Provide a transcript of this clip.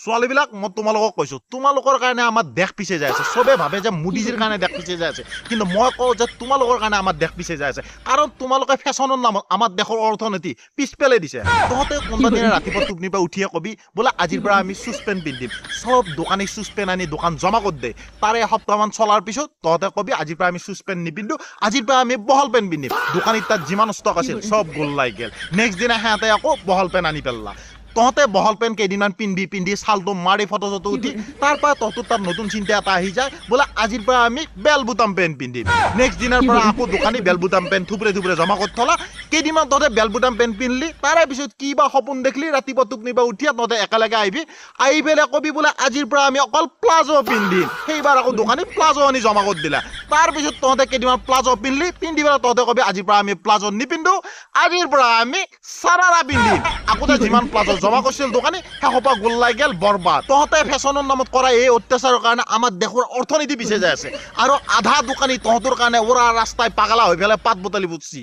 ছোৱালীবিলাক মই তোমালোকক কৈছো তোমালোকৰ কাৰণে আমাৰ দেশ পিছে যাই আছে চবে ভাবে যে মোদীজীৰ কাৰণে দেশ পিছে যাই আছে কিন্তু মই কওঁ যে তোমালোকৰ কাৰণে আমাৰ দেশ পিছে যাই আছে কাৰণ তোমালোকে ফেশ্বনৰ নামত আমাৰ দেশৰ অৰ্থনীতি পিছ পেলাই দিছে তহঁতে কোনোবা দিনা ৰাতিপুৱা টোপনিৰ পৰা উঠিয়ে কবি বোলে আজিৰ পৰা আমি চুজ পেণ্ট পিন্ধিম চব দোকানী চুজ পেণ্ট আনি দোকান জমা কৰি দে তাৰে এসপ্তাহমান চলাৰ পিছত তহঁতে কবি আজিৰ পৰা আমি চুজ পেণ্ট নিপিন্ধো আজিৰ পৰা আমি বহল পেণ্ট পিন্ধিম দোকানীৰ তাত যিমান ষ্টক আছিল চব গোল্লাই গেল নেক্সট দিনা সিহঁতে আকৌ বহল পেণ্ট আনি পেলালা তহঁতে বহল পেণ্ট কেইদিনমান পিন্ধি চালটো মাৰি ফটো চটো উঠি তাৰ পৰা তহঁতৰ তাত নতুন চিন্তা এটা আহি যায় বোলে আজিৰ পৰা আমি বেল বুটাম পেণ্ট পিন্ধিম নেক্সট দিনাৰ পৰা আকৌ দোকানী বেল বুটাম পেণ্ট থুপৰে জমা কৰি থলা কেইদিনমান তহঁতে বেল বুটাম পেণ্ট পিন্ধলি তাৰে পিছত কি বা সপোন দেখলি ৰাতিপুৱা টোপনিৰ পৰা উঠিয়া তহঁতে একেলগে আহিবি আহি পেলাই কবি বোলে আজিৰ পৰা আমি অকল প্লাজো পিন্ধিম সেইবাৰ আকৌ দোকানী প্লাজো আনি জমা কৰি দিলা তাৰপিছত তহঁতে কেইদিনমান প্লাজো পিন্ধলি পিন্ধি পেলাই তহঁতে কবি আজিৰ পৰা আমি প্লাজো নিপিন্ধো আজিৰ পৰা আমি চাৰাৰা পিন্ধিম আগতে যিমান প্লাজো জমা কৰিছিল দোকানী সেসোপা গোল্লাই গেল বৰবাদ তহঁতে ফেশ্বনৰ নামত কৰা এই অত্যাচাৰৰ কাৰণে আমাৰ দেশৰ অৰ্থনীতি পিছে যাই আছে আৰু আধা দোকানী তহঁতৰ কাৰণে ওৰা ৰাস্তাই পাগলা হৈ পেলাই পাত বটালি বুটছি